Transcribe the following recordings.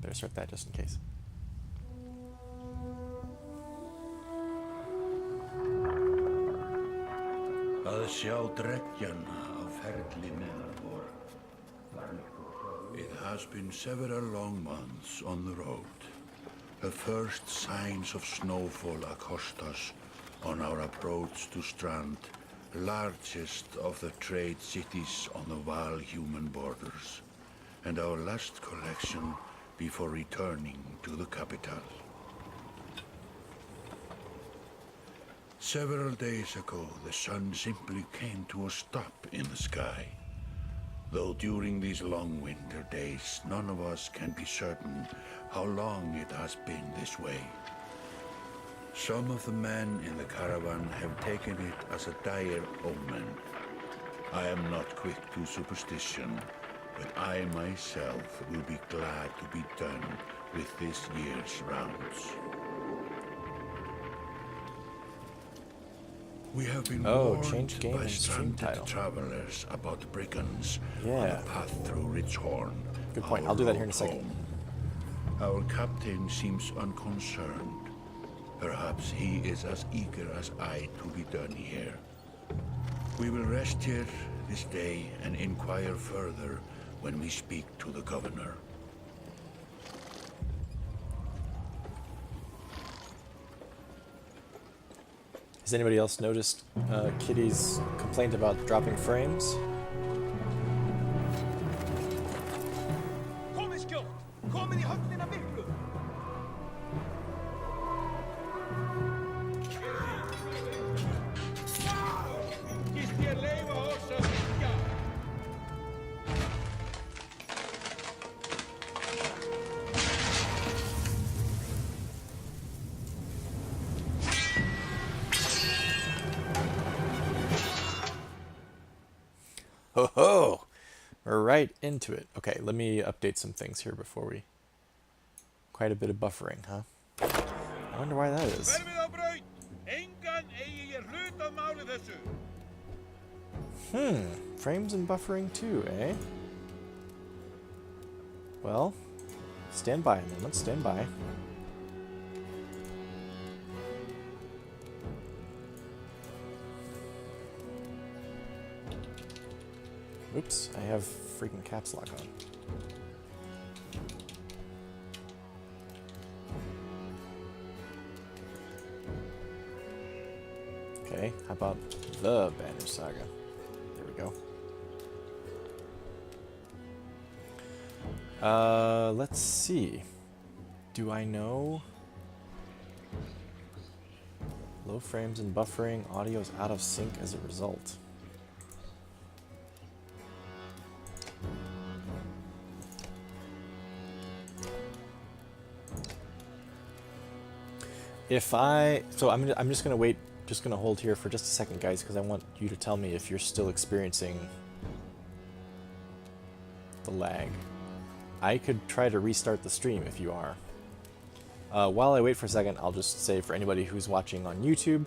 Better start that just in case. Að sjá dreggjan á ferli neðar vor. It has been several long months on the road. The first signs of snowfall accost us on our approach to Strand, the largest of the trade cities on the Val-human borders, and our last collection before returning to the capital. Several days ago, the sun simply came to a stop in the sky. Though during these long winter days, none of us can be certain how long it has been this way. Some of the men in the caravan have taken it as a dire omen. I am not quick to superstition, but I myself will be glad to be done with this year's rounds. We have been warned by stranded travelers about brigands on the path through Ridgehorn. Good point. I'll do that here in a second. Our captain seems unconcerned. Perhaps he is as eager as I to be done here. We will rest here this day and inquire further when we speak to the governor. Has anybody else noticed Kitty's complaint about dropping frames? Ho ho! We're right into it. Okay, let me update some things here before we... Quite a bit of buffering, huh? I wonder why that is. Frames and buffering too, eh? Well, stand by a moment, stand by. Oops, I have freaking caps lock on. Okay, how about the Banner Saga? There we go. Let's see. Do I know? Low frames and buffering, audio's out of sync as a result. I'm just gonna wait, just gonna hold here for just a second, guys, because I want you to tell me if you're still experiencing the lag. I could try to restart the stream if you are. While I wait for a second, I'll just say for anybody who's watching on YouTube,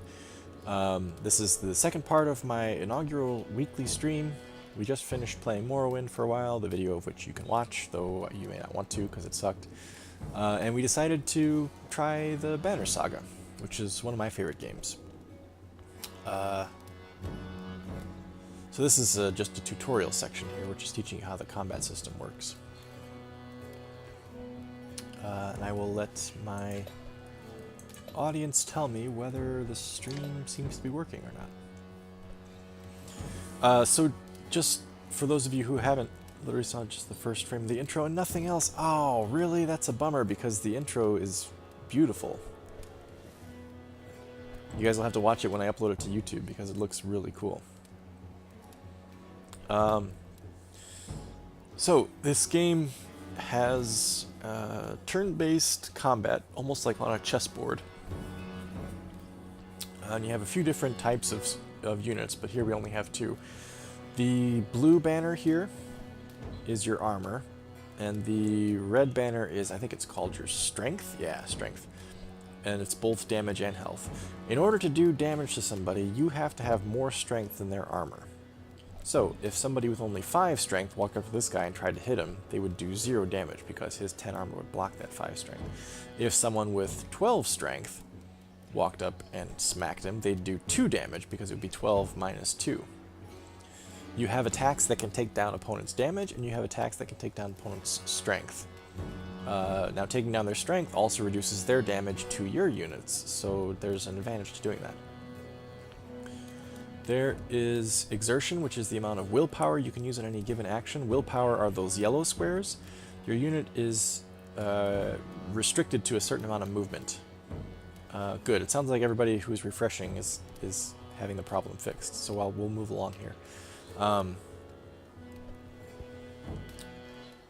this is the second part of my inaugural weekly stream. We just finished playing Morrowind for a while, the video of which you can watch, though you may not want to because it sucked. And we decided to try the Banner Saga, which is one of my favorite games. So this is just a tutorial section here, which is teaching you how the combat system works. And I will let my audience tell me whether the stream seems to be working or not. So just for those of you who haven't literally saw just the first frame of the intro and nothing else. Oh, really? That's a bummer because the intro is beautiful. You guys will have to watch it when I upload it to YouTube because it looks really cool. So this game has turn-based combat, almost like on a chessboard. And you have a few different types of units, but here we only have two. The blue banner here is your armor, and the red banner is, I think it's called your strength? Yeah, strength. And it's both damage and health. In order to do damage to somebody, you have to have more strength than their armor. So, if somebody with only 5 strength walked up to this guy and tried to hit him, they would do 0 damage because his 10 armor would block that 5 strength. If someone with 12 strength walked up and smacked him, they'd do 2 damage because it would be 12 minus 2. You have attacks that can take down opponents' damage, and you have attacks that can take down opponents' strength. Now, taking down their strength also reduces their damage to your units, so there's an advantage to doing that. There is exertion, which is the amount of willpower you can use in any given action. Willpower are those yellow squares. Your unit is restricted to a certain amount of movement. Good. It sounds like everybody who's refreshing is having the problem fixed, so we'll move along here.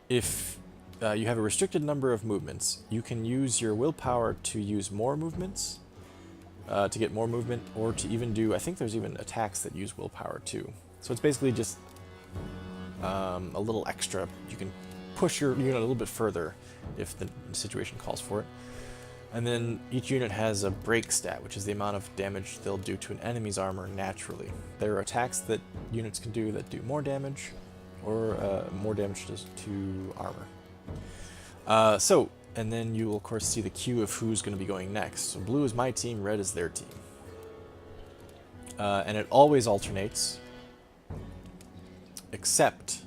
If you have a restricted number of movements, you can use your willpower to use more movements, to get more movement, or to even do, I think there's even attacks that use willpower too. So it's basically just a little extra. You can push your unit a little bit further if the situation calls for it. And then each unit has a break stat, which is the amount of damage they'll do to an enemy's armor naturally. There are attacks that units can do that do more damage, or more damage to armor. And then you will of course see the queue of who's going to be going next. So blue is my team, red is their team. And it always alternates, except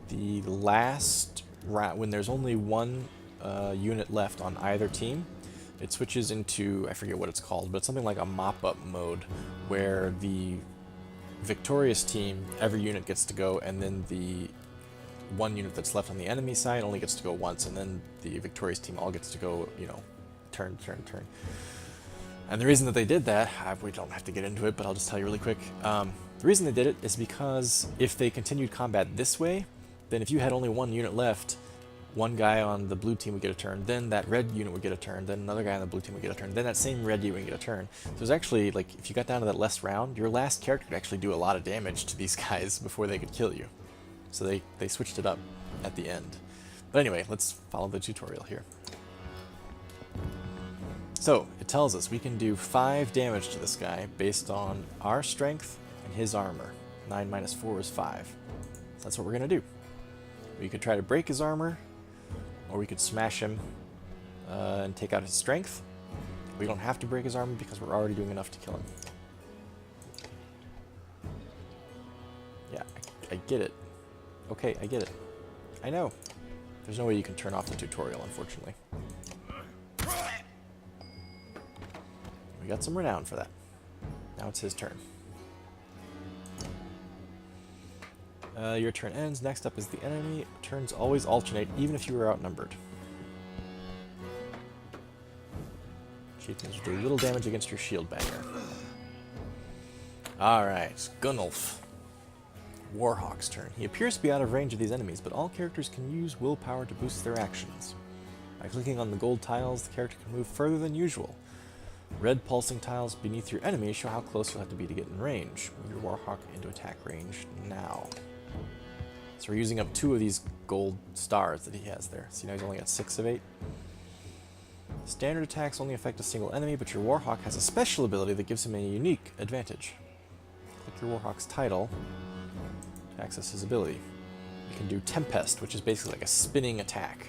the last round, when there's only one unit left on either team, it switches into, I forget what it's called, but it's something like a mop-up mode, where the victorious team, every unit gets to go, and then the one unit that's left on the enemy side only gets to go once, and then the victorious team all gets to go, you know, turn. And the reason that they did that, we don't have to get into it, but I'll just tell you really quick. The reason they did it is because if they continued combat this way, then if you had only one unit left, one guy on the blue team would get a turn, then that red unit would get a turn, then another guy on the blue team would get a turn, then that same red unit would get a turn. So there's actually, like, if you got down to that last round, your last character could actually do a lot of damage to these guys before they could kill you. So they switched it up at the end. But anyway, let's follow the tutorial here. So, it tells us we can do 5 damage to this guy based on our strength and his armor. 9 minus 4 is 5. So that's what we're going to do. We could try to break his armor, or we could smash him and take out his strength. We don't have to break his armor because we're already doing enough to kill him. Yeah, I get it. Okay, I get it. I know. There's no way you can turn off the tutorial, unfortunately. We got some renown for that. Now it's his turn. Your turn ends. Next up is the enemy. Turns always alternate, even if you are outnumbered. Chieftains will do little damage against your shield banger. Alright, Gunnulf. Warhawk's turn. He appears to be out of range of these enemies, but all characters can use willpower to boost their actions. By clicking on the gold tiles, the character can move further than usual. Red pulsing tiles beneath your enemy show how close you'll have to be to get in range. Move your Warhawk into attack range now. So we're using up 2 of these gold stars that he has there. See, now he's only got 6 of 8. Standard attacks only affect a single enemy, but your Warhawk has a special ability that gives him a unique advantage. Click your Warhawk's title to access his ability. You can do Tempest, which is basically like a spinning attack.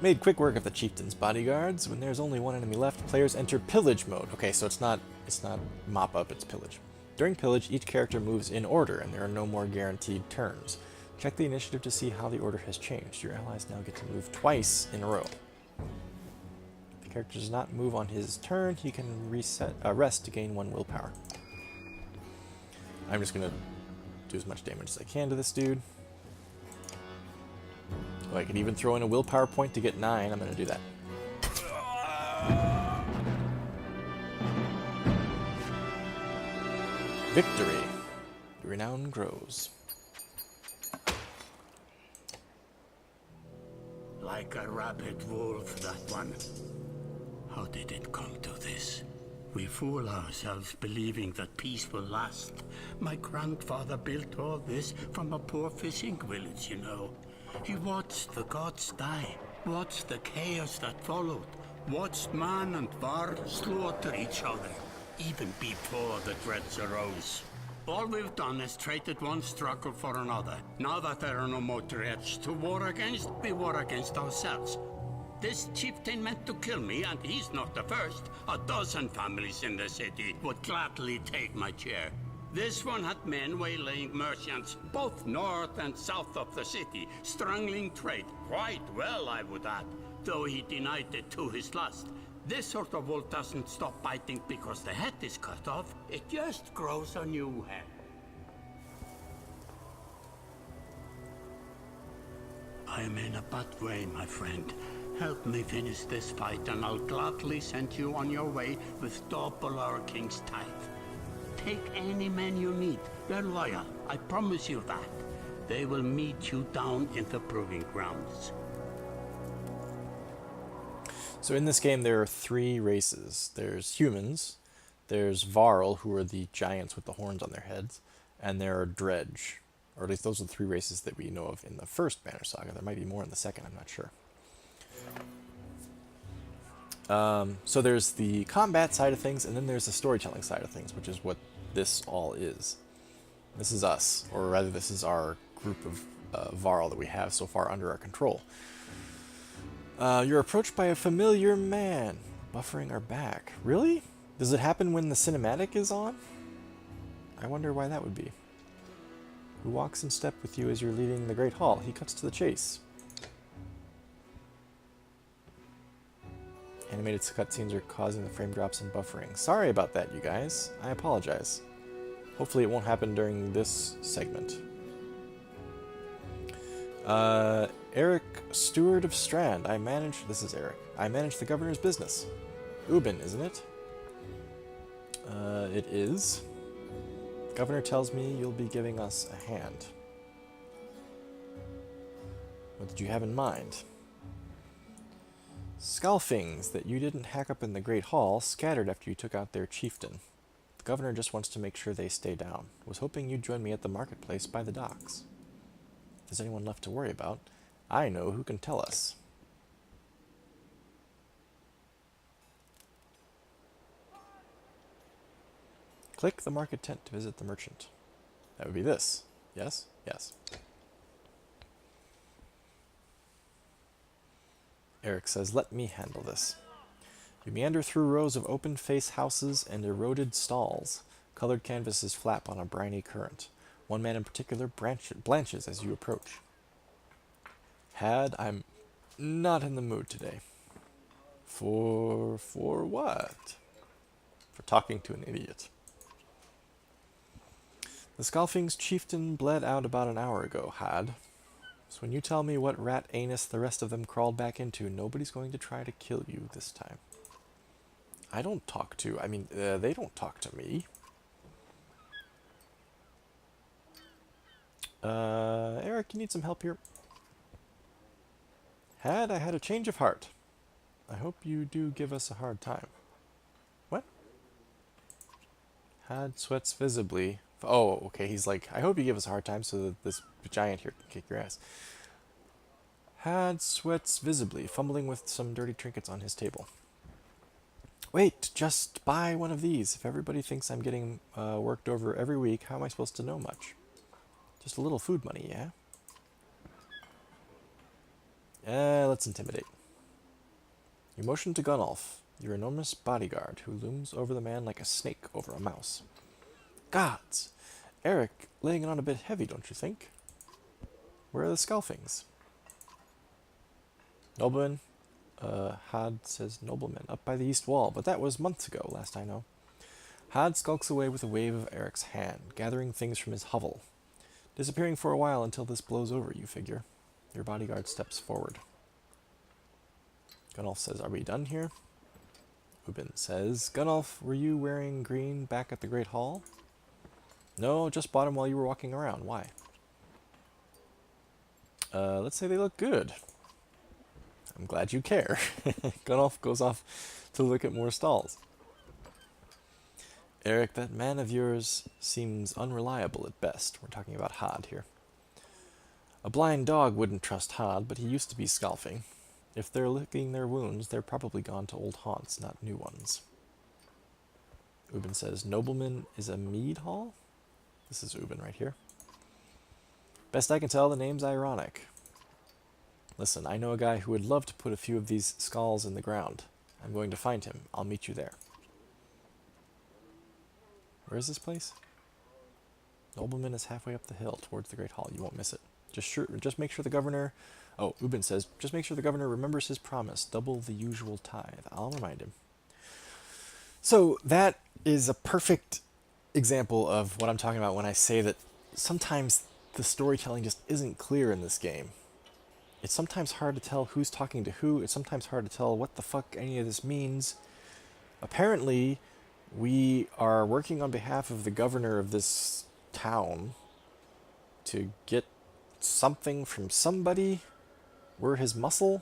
Made quick work of the chieftain's bodyguards. When there's only one enemy left, players enter pillage mode. Okay, so it's not mop up, it's pillage. During pillage, each character moves in order, and there are no more guaranteed turns. Check the initiative to see how the order has changed. Your allies now get to move twice in a row. If the character does not move on his turn, he can rest to gain 1 willpower. I'm just gonna do as much damage as I can to this dude. Oh, I could even throw in a willpower point to get 9. I'm going to do that. Victory. Your renown grows. Like a rabid wolf, that one. How did it come to this? We fool ourselves believing that peace will last. My grandfather built all this from a poor fishing village, you know. He watched the gods die, watched the chaos that followed, watched man and var slaughter each other, even before the dreads arose. All we've done is traded one struggle for another. Now that there are no more dreads to war against, we war against ourselves. This chieftain meant to kill me, and he's not the first. A dozen families in the city would gladly take my chair. This one had men waylaying merchants, both north and south of the city, strangling trade, quite well, I would add, though he denied it to his last. This sort of wolf doesn't stop biting because the head is cut off. It just grows a new head. I am in a bad way, my friend. Help me finish this fight, and I'll gladly send you on your way with double our king's tithe. Take any men you need. They're loyal, I promise you that. They will meet you down in the proving grounds. So in this game there are 3 races. There's humans, there's Varl, who are the giants with the horns on their heads, and there are Dredge. Or at least those are the 3 races that we know of in the first Banner Saga. There might be more in the second, I'm not sure. So there's the combat side of things, and then there's the storytelling side of things, which is what this all is. This is us, or rather this is our group of Varl that we have so far under our control. You're approached by a familiar man, buffering our back. Really? Does it happen when the cinematic is on? I wonder why that would be. Who walks in step with you as you're leaving the Great Hall? He cuts to the chase. Animated cutscenes are causing the frame drops and buffering. Sorry about that, you guys. I apologize. Hopefully it won't happen during this segment. Eric, Steward of Strand. This is Eric. I manage the governor's business. Ubin, isn't it? It is. Governor tells me you'll be giving us a hand. What did you have in mind? Scalfings that you didn't hack up in the Great Hall scattered after you took out their chieftain. The governor just wants to make sure they stay down. Was hoping you'd join me at the marketplace by the docks. If there's anyone left to worry about, I know who can tell us. Click the market tent to visit the merchant. That would be this. Yes? Yes. Eric says, let me handle this. You meander through rows of open-face houses and eroded stalls. Colored canvases flap on a briny current. One man in particular blanches as you approach. I'm not in the mood today. For what? For talking to an idiot. The Scalfing's chieftain bled out about an hour ago, Had. So when you tell me what rat anus the rest of them crawled back into, nobody's going to try to kill you this time. They don't talk to me. Eric, you need some help here? I had a change of heart. I hope you do give us a hard time. What? Had sweats visibly. Oh, okay, he's like, I hope you give us a hard time so that this giant here can kick your ass. Had sweats visibly, fumbling with some dirty trinkets on his table. Wait, just buy one of these. If everybody thinks I'm getting worked over every week, how am I supposed to know much? Just a little food money, yeah? Let's intimidate. You motion to Gunnulf, your enormous bodyguard, who looms over the man like a snake over a mouse. Gods! Eric, laying it on a bit heavy, don't you think? Where are the Scalfings? Nobleman? Had says nobleman, up by the east wall, but that was months ago, last I know. Had skulks away with a wave of Eric's hand, gathering things from his hovel. Disappearing for a while until this blows over, you figure. Your bodyguard steps forward. Gunnulf says, are we done here? Ubin says, Gunnulf, were you wearing green back at the Great Hall? No, just bought them while you were walking around. Why? Let's say they look good. I'm glad you care. Gunnulf goes off to look at more stalls. Eric, that man of yours seems unreliable at best. We're talking about Had here. A blind dog wouldn't trust Had, but he used to be Scalfing. If they're licking their wounds, they're probably gone to old haunts, not new ones. Ubin says, Nobleman is a mead hall? This is Ubin right here. Best I can tell, the name's ironic. Listen, I know a guy who would love to put a few of these skulls in the ground. I'm going to find him. I'll meet you there. Where is this place? Nobleman is halfway up the hill towards the Great Hall. You won't miss it. Just make sure the governor... Oh, Ubin says, just make sure the governor remembers his promise. Double the usual tithe. I'll remind him. So that is a perfect example of what I'm talking about when I say that sometimes the storytelling just isn't clear in this game. It's sometimes hard to tell who's talking to who. It's sometimes hard to tell what the fuck any of this means. Apparently, we are working on behalf of the governor of this town to get something from somebody. We're his muscle?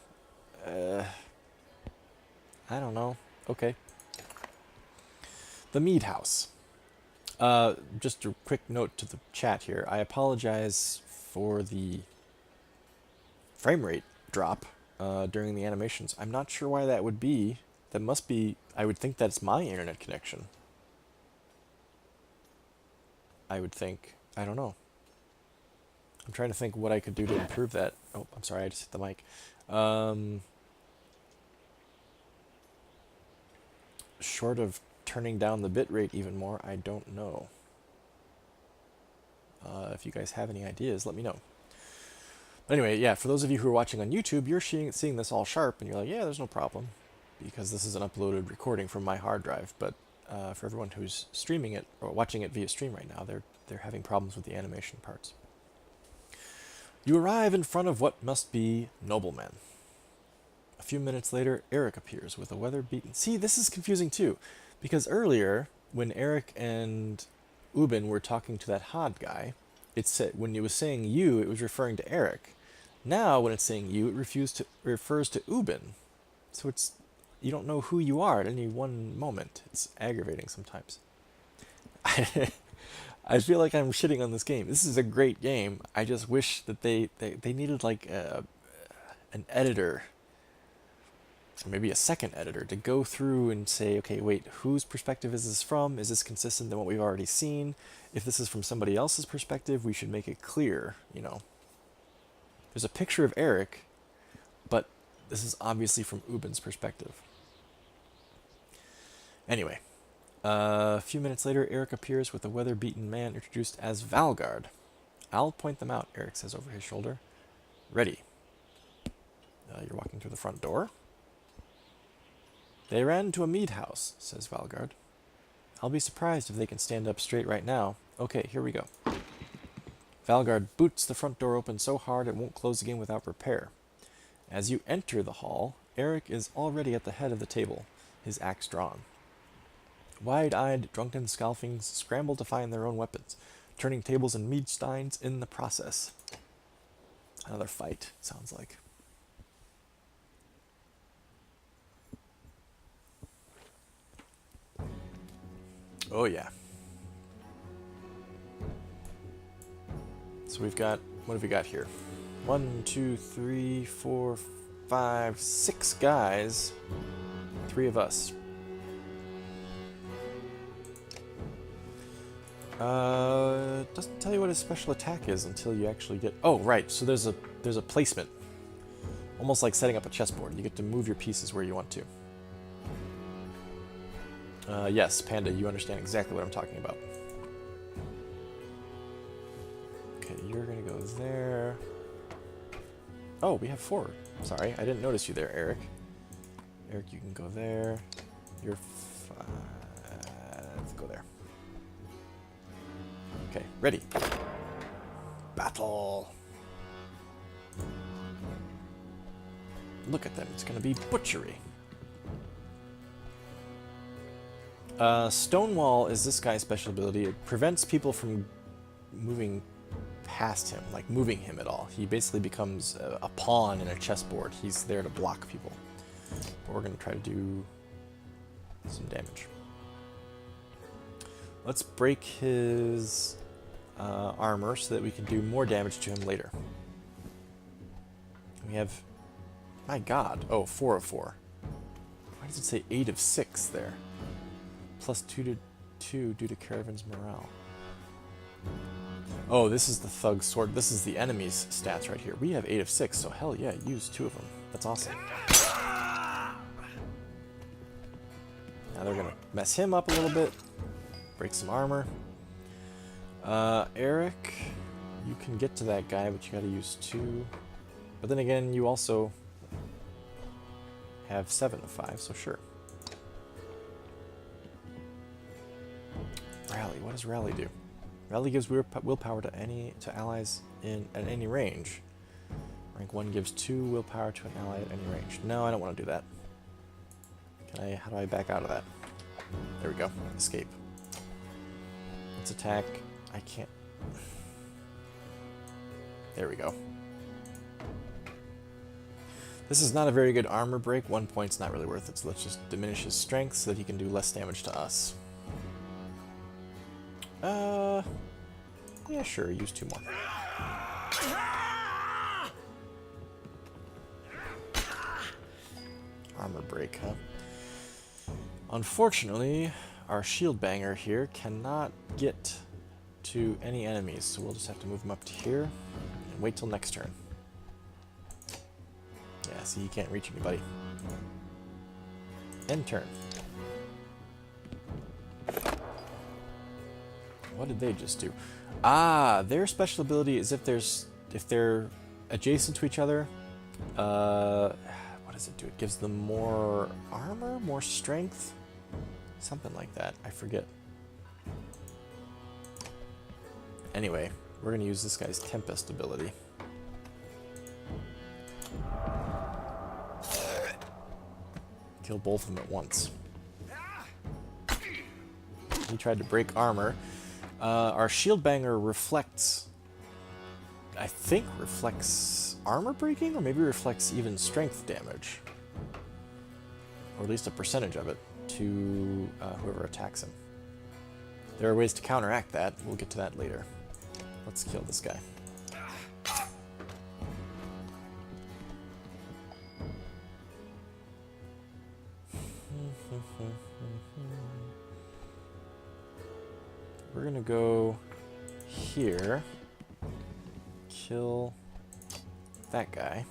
I don't know. Okay. The Mead House. Just a quick note to the chat here. I apologize for the frame rate drop during the animations. I'm not sure why that would be. That must be... I would think that's my internet connection. I would think. I don't know. I'm trying to think what I could do to improve that. Oh, I'm sorry, I just hit the mic. Short of turning down the bitrate even more, I don't know. If you guys have any ideas, let me know. But anyway, yeah, for those of you who are watching on YouTube, you're seeing this all sharp, and you're like, yeah, there's no problem, because this is an uploaded recording from my hard drive. But for everyone who's streaming it, or watching it via stream right now, they're having problems with the animation parts. You arrive in front of what must be Nobleman. A few minutes later, Eric appears with a weather-beaten... See, this is confusing too, because earlier, when Eric and Ubin were talking to that Hod guy, it said, when it was saying you, it was referring to Eric. Now, when it's saying you, it refers to Ubin. So it's... You don't know who you are at any one moment. It's aggravating sometimes. I feel like I'm shitting on this game. This is a great game. I just wish that they needed like an editor, or maybe a second editor, to go through and say, okay, wait, whose perspective is this from? Is this consistent than what we've already seen? If this is from somebody else's perspective, we should make it clear, you know. There's a picture of Eric, but this is obviously from Ubin's perspective. Anyway. A few minutes later, Eric appears with a weather-beaten man introduced as Valgard. I'll point them out, Eric says over his shoulder. Ready. You're walking through the front door. They ran to a mead house, says Valgard. I'll be surprised if they can stand up straight right now. Okay, here we go. Valgard boots the front door open so hard it won't close again without repair. As you enter the hall, Eric is already at the head of the table, his axe drawn. Wide-eyed, drunken scalfings scramble to find their own weapons, turning tables and mead steins in the process. Another fight, sounds like. Oh yeah. So we've got, what have we got here? 1, 2, 3, 4, 5, 6 guys. 3 of us. Doesn't tell you what his special attack is until you actually get... Oh, right. So there's a placement. Almost like setting up a chessboard. You get to move your pieces where you want to. Yes, Panda, you understand exactly what I'm talking about. Okay, you're gonna go there. Oh, we have 4. Sorry, I didn't notice you there, Eric. Eric, you can go there. You're 5. Let's go there. Okay, ready. Battle. Look at them. It's going to be butchery. Stonewall is this guy's special ability. It prevents people from moving past him, like moving him at all. He basically becomes a pawn in a chessboard. He's there to block people. But we're going to try to do some damage. Let's break his armor so that we can do more damage to him later. We have My god. Oh, 4 of 4. Why does it say 8 of 6 there? Plus 2 to 2 due to Caravan's morale. Oh, this is the thug sword. This is the enemy's stats right here. We have 8 of 6, so hell yeah, use 2 of them. That's awesome. Now they're gonna mess him up a little bit. Break some armor. Eric, you can get to that guy, but you gotta use 2. But then again, you also have 7 of 5, so sure. Rally, what does rally do? Rally gives willpower to allies at any range. Rank 1 gives 2 willpower to an ally at any range. No, I don't want to do that. How do I back out of that? There we go. Escape. Let's attack. I can't. There we go. This is not a very good armor break. 1 point's not really worth it, so let's just diminish his strength so that he can do less damage to us. Yeah, sure, use 2 more. Armor break, huh? Unfortunately, our shield banger here cannot get to any enemies, so we'll just have to move him up to here and wait till next turn. Yeah, see, you can't reach anybody. End turn. What did they just do? Ah, their special ability is if they're adjacent to each other. What does it do? It gives them more armor, more strength, something like that. I forget. Anyway, we're gonna use this guy's Tempest ability. Kill both of them at once. He tried to break armor. Our shield banger reflects, I think reflects armor breaking, or maybe reflects even strength damage. Or at least a percentage of it to whoever attacks him. There are ways to counteract that. We'll get to that later. Let's kill this guy. We're gonna go here, kill that guy.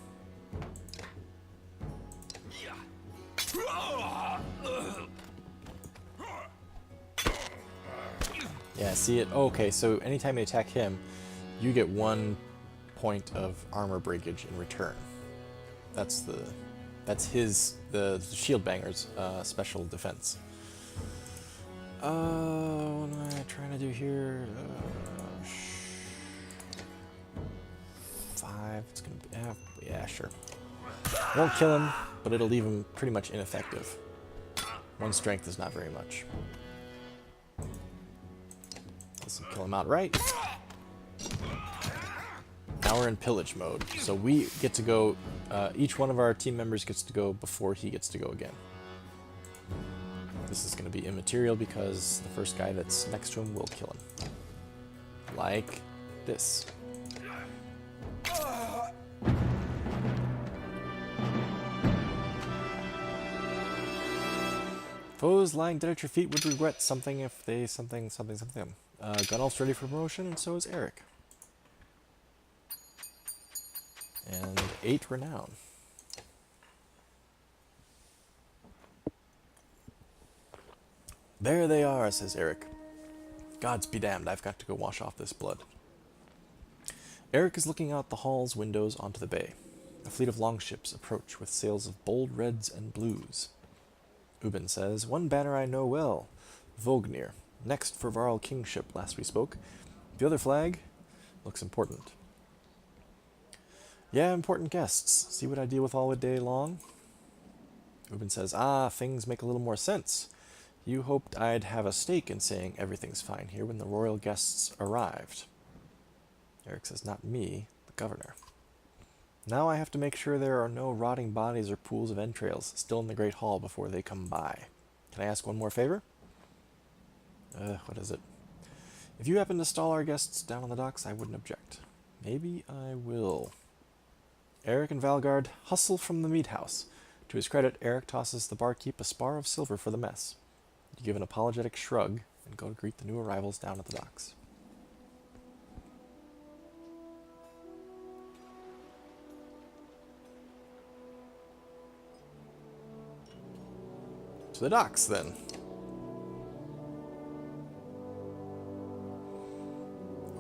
Yeah, see it? Oh, okay, so anytime you attack him, you get 1 point of armor breakage in return. That's the shield banger's special defense. What am I trying to do here? 5. It's gonna be. Yeah, sure. Won't kill him, but it'll leave him pretty much ineffective. 1 strength is not very much. Let's kill him outright. Now we're in pillage mode, so we get to go. Each one of our team members gets to go before he gets to go again. This is going to be immaterial because the first guy that's next to him will kill him. Like this. Foes lying dead at your feet would regret something if they something. Gunelf's ready for promotion, and so is Eric. And 8 renown. There they are, says Eric. Gods be damned, I've got to go wash off this blood. Eric is looking out the hall's windows onto the bay. A fleet of longships approach with sails of bold reds and blues. Ubin says, "One banner I know well, Vognir, next for Varl kingship last we spoke. The other flag looks important." Yeah, important guests. See what I deal with all day long? Ubin says, "Ah, things make a little more sense. You hoped I'd have a stake in saying everything's fine here when the royal guests arrived." Eric says, "Not me, the governor. Now I have to make sure there are no rotting bodies or pools of entrails still in the Great Hall before they come by. Can I ask one more favor?" What is it? "If you happen to stall our guests down on the docks, I wouldn't object." "Maybe I will." Eric and Valgard hustle from the meat house. To his credit, Eric tosses the barkeep a spar of silver for the mess. You give an apologetic shrug and go to greet the new arrivals down at the docks. To the docks, then.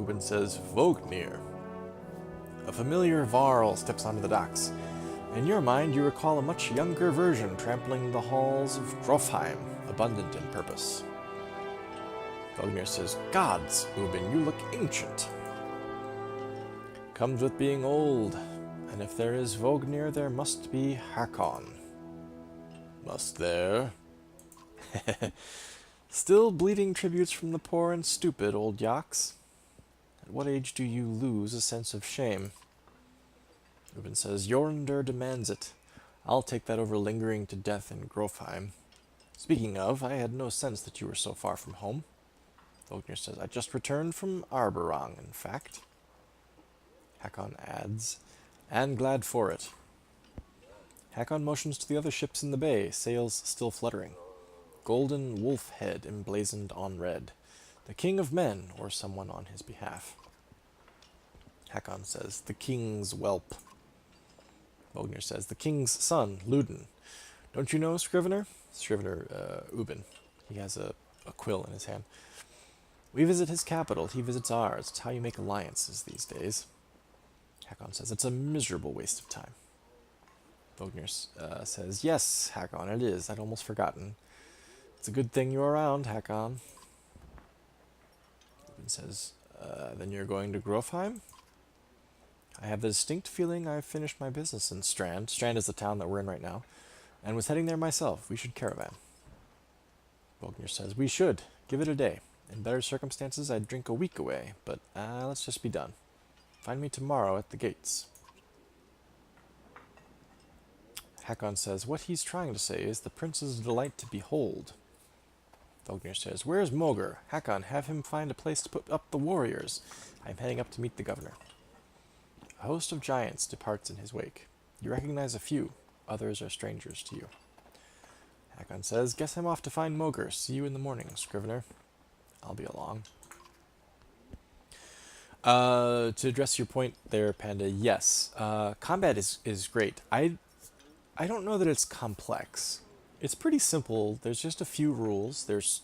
Ubin says, Vognir. A familiar Varl steps onto the docks. In your mind, you recall a much younger version trampling the halls of Grofheim, abundant in purpose. Vognir says, Gods, Ubin, you look ancient. Comes with being old, and if there is Vognir, there must be Hakon. Must there? Still bleeding tributes from the poor and stupid, old yaks. At what age do you lose a sense of shame? Ubin says, Jornder demands it. I'll take that over lingering to death in Grofheim. Speaking of, I had no sense that you were so far from home. Vognir says, I just returned from Arberang, in fact. Hakon adds, and glad for it. Hakon motions to the other ships in the bay, sails still fluttering. Golden wolf head emblazoned on red. The king of men, or someone on his behalf. Hakon says, the king's whelp. Vognir says, the king's son, Luden. Don't you know Scrivener? Scrivener, Ubin. He has a quill in his hand. We visit his capital, he visits ours. It's how you make alliances these days. Hakon says, it's a miserable waste of time. Vognir says, yes, Hakon, it is. I'd almost forgotten. It's a good thing you're around, Hakon. Ubin says, then you're going to Grofheim? I have the distinct feeling I've finished my business in Strand. Strand is the town that we're in right now. And was heading there myself. We should caravan. Vognir says, we should. Give it a day. In better circumstances, I'd drink a week away. But let's just be done. Find me tomorrow at the gates. Hakon says, what he's trying to say is the prince's delight to behold. Vognir says, where's Moger? Hakon, have him find a place to put up the warriors. I'm heading up to meet the governor. A host of giants departs in his wake. You recognize a few. Others are strangers to you. Hakon says, guess I'm off to find Moger. See you in the morning, Scrivener. I'll be along. To address your point there, Panda, yes. Combat is great. I don't know that it's complex. It's pretty simple. There's just a few rules. There's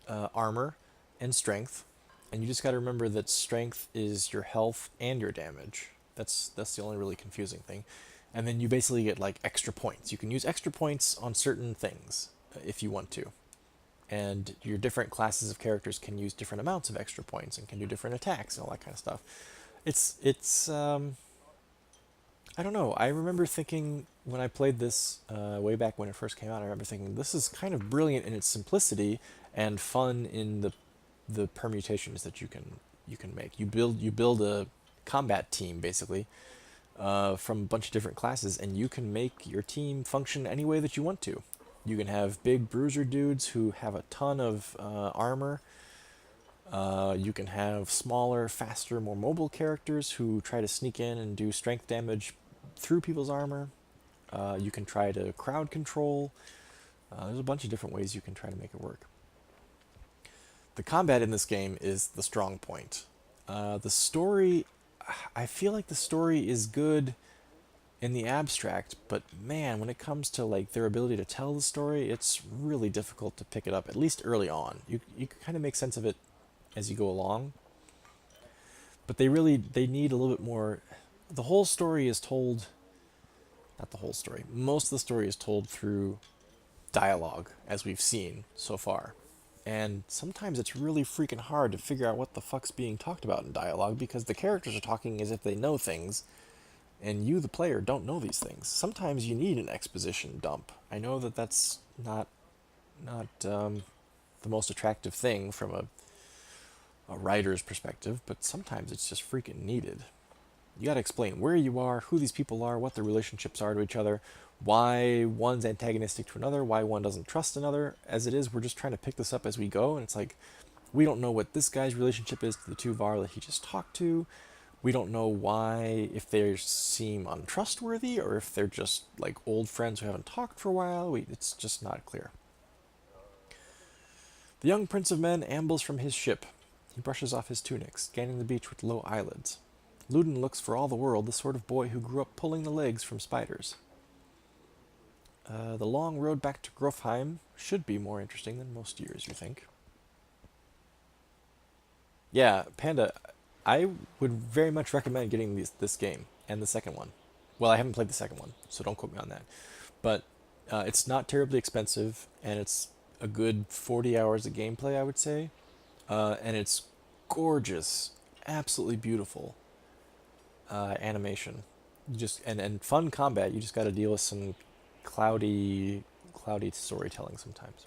armor and strength. And you just got to remember that strength is your health and your damage. That's the only really confusing thing. And then you basically get like extra points. You can use extra points on certain things if you want to. And your different classes of characters can use different amounts of extra points and can do different attacks and all that kind of stuff. It's I don't know. I remember thinking when I played this way back when it first came out, I remember thinking this is kind of brilliant in its simplicity and fun in the permutations that you can make. You build a combat team basically from a bunch of different classes, and you can make your team function any way that you want to. You can have big bruiser dudes who have a ton of armor. You can have smaller, faster, more mobile characters who try to sneak in and do strength damage through people's armor. You can try to crowd control. There's a bunch of different ways you can try to make it work. The combat in this game is the strong point. The story, I feel like the story is good in the abstract, but man, when it comes to like their ability to tell the story, it's really difficult to pick it up, at least early on. You can kind of make sense of it as you go along, but they need a little bit more. The whole story is told, not the whole story, most of the story is told through dialogue, as we've seen so far. And sometimes it's really freaking hard to figure out what the fuck's being talked about in dialogue, because the characters are talking as if they know things, and you, the player, don't know these things. Sometimes you need an exposition dump. I know that that's not the most attractive thing from a writer's perspective, but sometimes it's just freaking needed. You gotta explain where you are, who these people are, what their relationships are to each other, why one's antagonistic to another, why one doesn't trust another. As it is, we're just trying to pick this up as we go, and it's like, we don't know what this guy's relationship is to the two Var that he just talked to. We don't know why, if they seem untrustworthy or if they're just like old friends who haven't talked for a while. It's just not clear. The young prince of men ambles from his ship. He brushes off his tunic, scanning the beach with low eyelids. Ludin looks for all the world the sort of boy who grew up pulling the legs from spiders. The long road back to Grofheim should be more interesting than most years, you think? Yeah, Panda, I would very much recommend getting this game and the second one. Well, I haven't played the second one, so don't quote me on that. But it's not terribly expensive, and it's a good 40 hours of gameplay, I would say. And it's gorgeous, absolutely beautiful animation. You just and fun combat. You just got to deal with some cloudy storytelling sometimes.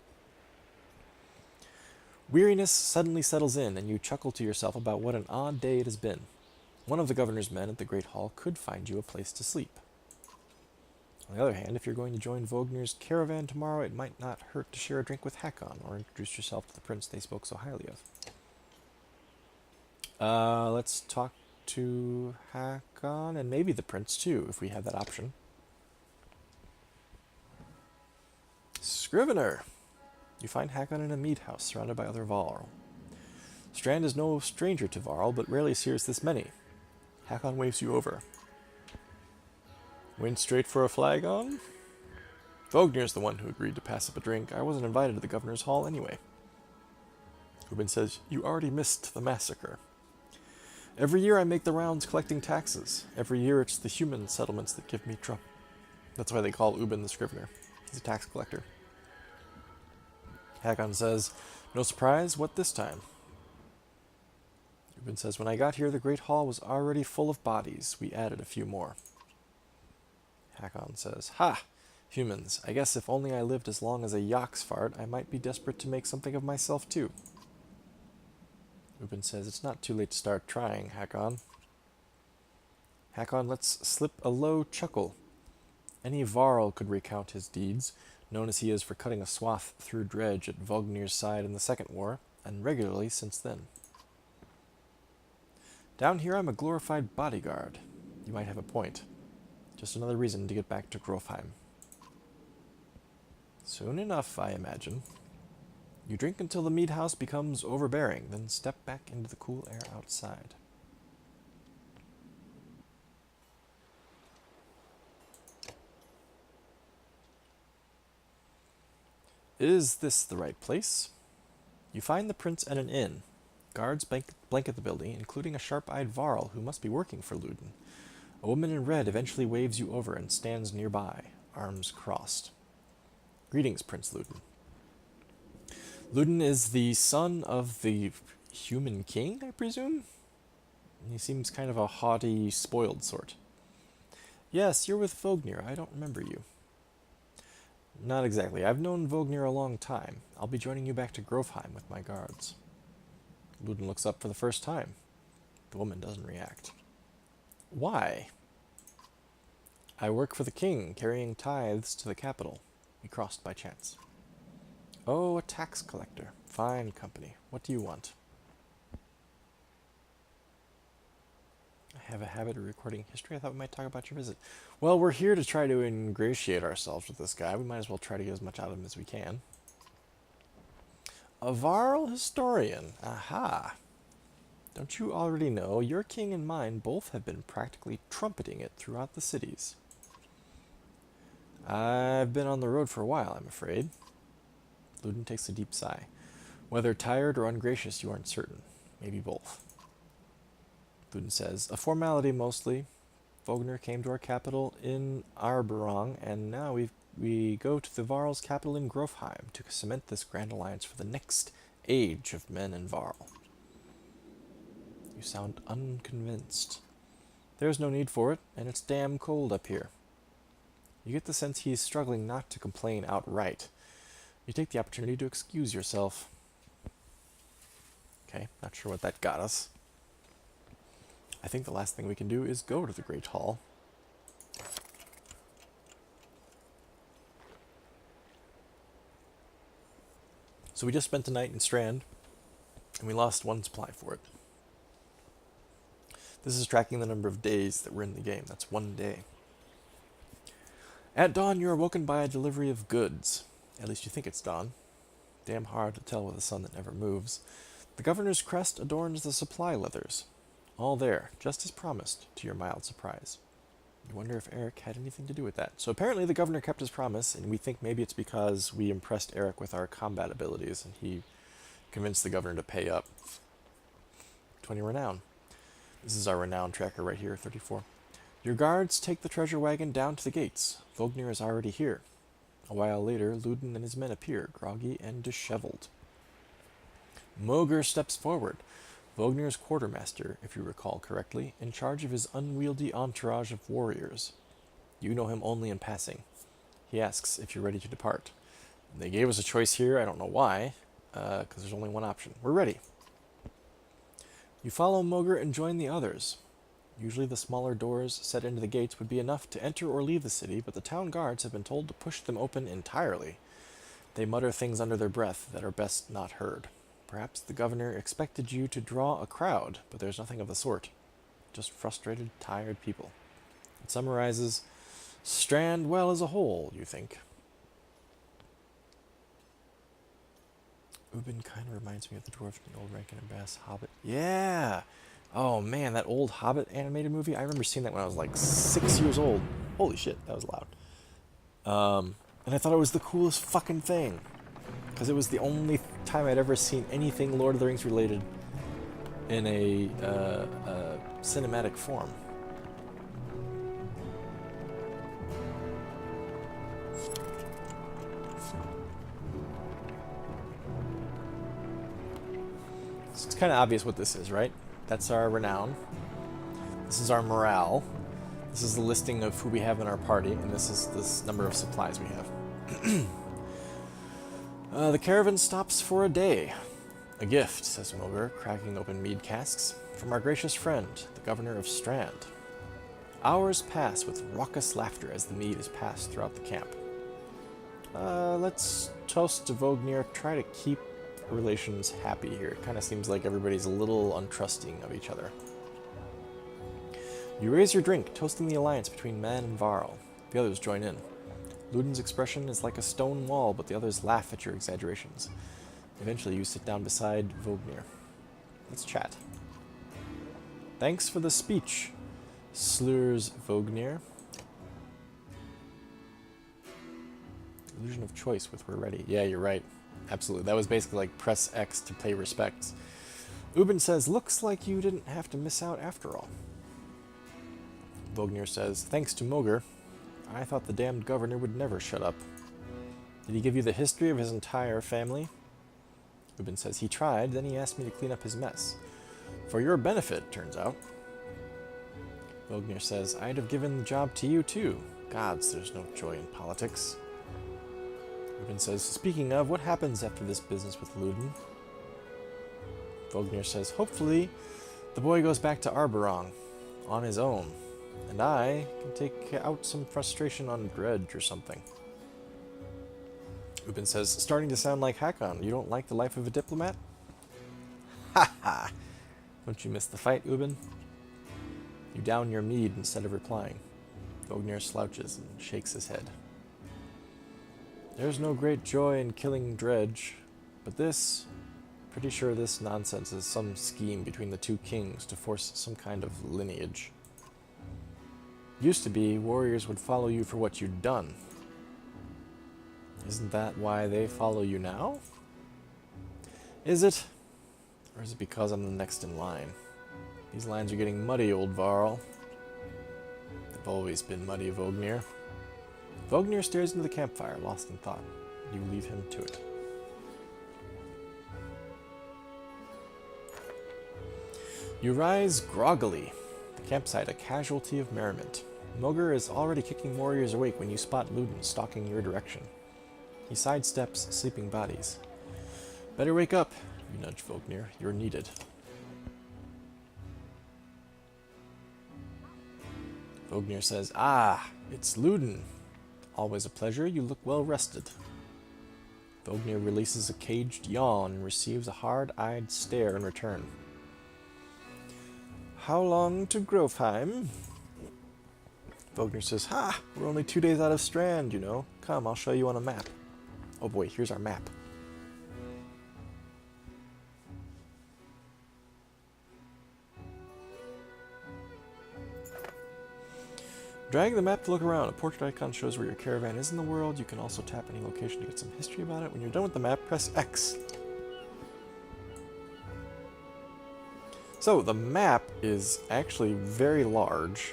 Weariness suddenly settles in, and you chuckle to yourself about what an odd day it has been. One of the governor's men at the Great Hall could find you a place to sleep. On the other hand, if you're going to join Vognir's caravan tomorrow, it might not hurt to share a drink with Hakon, or introduce yourself to the prince they spoke so highly of. Let's talk to Hakon, and maybe the prince too, if we have that option. Scrivener! You find Hakon in a mead house, surrounded by other Varl. Strand is no stranger to Varl, but rarely sees this many. Hakon waves you over. Went straight for a flagon? Vognir's the one who agreed to pass up a drink. I wasn't invited to the governor's hall anyway. Ubin says, you already missed the massacre. Every year I make the rounds collecting taxes. Every year it's the human settlements that give me trouble. That's why they call Ubin the Scrivener. He's a tax collector. Hakon says, no surprise, what this time? Ubin says, when I got here, the Great Hall was already full of bodies. We added a few more. Hakon says, ha! Humans, I guess if only I lived as long as a Yoxfart, I might be desperate to make something of myself too. Ubin says, it's not too late to start trying, Hakon. Hakon lets slip a low chuckle. Any Varl could recount his deeds, known as he is for cutting a swath through Dredge at Vognir's side in the Second War, and regularly since then. Down here I'm a glorified bodyguard. You might have a point. Just another reason to get back to Grofheim. Soon enough, I imagine. You drink until the mead house becomes overbearing, then step back into the cool air outside. Is this the right place? You find the prince at an inn. Guards blanket the building, including a sharp-eyed Varl who must be working for Ludin. A woman in red eventually waves you over and stands nearby, arms crossed. Greetings, Prince Ludin. Ludin is the son of the human king, I presume? He seems kind of a haughty, spoiled sort. Yes, you're with Vognir. I don't remember you. Not exactly. I've known Vognir a long time. I'll be joining you back to Grofheim with my guards. Ludin looks up for the first time. The woman doesn't react. Why? I work for the king, carrying tithes to the capital. We crossed by chance. Oh, a tax collector. Fine company. What do you want? I have a habit of recording history. I thought we might talk about your visit. Well, we're here to try to ingratiate ourselves with this guy. We might as well try to get as much out of him as we can. A Varl historian. Aha. Don't you already know? Your king and mine both have been practically trumpeting it throughout the cities. I've been on the road for a while, I'm afraid. Ludin takes a deep sigh. Whether tired or ungracious, you aren't certain. Maybe both. Ludin says, a formality mostly. Vognir came to our capital in Arberong, and now we go to the Varl's capital in Grofheim to cement this grand alliance for the next age of men and Varl. You sound unconvinced. There's no need for it, and it's damn cold up here. You get the sense he's struggling not to complain outright. You take the opportunity to excuse yourself. Okay, not sure what that got us. I think the last thing we can do is go to the Great Hall. So we just spent the night in Strand, and we lost one supply for it. This is tracking the number of days that we're in the game. That's 1 day. At dawn, you are woken by a delivery of goods. At least you think it's dawn. Damn hard to tell with a sun that never moves. The governor's crest adorns the supply leathers. All there, just as promised, to your mild surprise. You wonder if Eric had anything to do with that. So apparently the governor kept his promise, and we think maybe it's because we impressed Eric with our combat abilities, and he convinced the governor to pay up. 20 renown. This is our renown tracker right here, 34. Your guards take the treasure wagon down to the gates. Vognir is already here. A while later, Ludin and his men appear, groggy and disheveled. Moger steps forward. Vognir's quartermaster, if you recall correctly, in charge of his unwieldy entourage of warriors. You know him only in passing. He asks if you're ready to depart. They gave us a choice here, I don't know why, because there's only one option. We're ready. You follow Moger and join the others. Usually the smaller doors set into the gates would be enough to enter or leave the city, but the town guards have been told to push them open entirely. They mutter things under their breath that are best not heard. Perhaps the governor expected you to draw a crowd, but there's nothing of the sort. Just frustrated, tired people. It summarizes Strand well as a whole, you think. Ubin kind of reminds me of the dwarf in the old Rankin and Bass Hobbit. Yeah! Oh man, that old Hobbit animated movie. I remember seeing that when I was like 6 years old. Holy shit, that was loud. And I thought it was the coolest fucking thing. Because it was the only time I'd ever seen anything Lord of the Rings related in a cinematic form. It's kind of obvious what this is, right? That's our renown. This is our morale. This is the listing of who we have in our party, and this is this number of supplies we have. The caravan stops for a day. A gift, says Moger, cracking open mead casks, from our gracious friend, the governor of Strand. Hours pass with raucous laughter as the mead is passed throughout the camp. Let's toast to Vognir. Try to keep relations happy here. It kind of seems like everybody's a little untrusting of each other. You raise your drink, toasting the alliance between Man and Varl. The others join in. Ludin's expression is like a stone wall, but the others laugh at your exaggerations. Eventually you sit down beside Vognir. Let's chat. Thanks for the speech, slurs Vognir. Illusion of choice with we're ready. Yeah, you're right. Absolutely. That was basically like press X to pay respects. Ubin says, looks like you didn't have to miss out after all. Vognir says, thanks to Moger. I thought the damned governor would never shut up. Did he give you the history of his entire family? Ubin says, he tried, then he asked me to clean up his mess. For your benefit, turns out. Vognir says, I'd have given the job to you too. Gods, there's no joy in politics. Ubin says, speaking of, what happens after this business with Ludin? Vognir says, hopefully the boy goes back to Arborong on his own, and I can take out some frustration on Dredge or something. Ubin says, starting to sound like Hakon. You don't like the life of a diplomat? Ha ha! Don't you miss the fight, Ubin? You down your mead instead of replying. Vognir slouches and shakes his head. There's no great joy in killing Dredge, but this... Pretty sure this nonsense is some scheme between the two kings to force some kind of lineage. Used to be, warriors would follow you for what you'd done. Isn't that why they follow you now? Is it? Or is it because I'm the next in line? These lines are getting muddy, old Varl. They've always been muddy, Vognir. Vognir stares into the campfire, lost in thought. You leave him to it. You rise groggily. The campsite a casualty of merriment. Moger is already kicking warriors awake when you spot Ludin stalking your direction. He sidesteps sleeping bodies. Better wake up, you nudge Vognir. You're needed. Vognir says, ah, it's Ludin. Always a pleasure. You look well rested. Vognir releases a caged yawn and receives a hard-eyed stare in return. How long to Grofheim? Vogner says, ha! We're only 2 days out of Strand, you know. Come, I'll show you on a map. Oh boy, here's our map. Drag the map to look around. A portrait icon shows where your caravan is in the world. You can also tap any location to get some history about it. When you're done with the map, press X. So, the map is actually very large.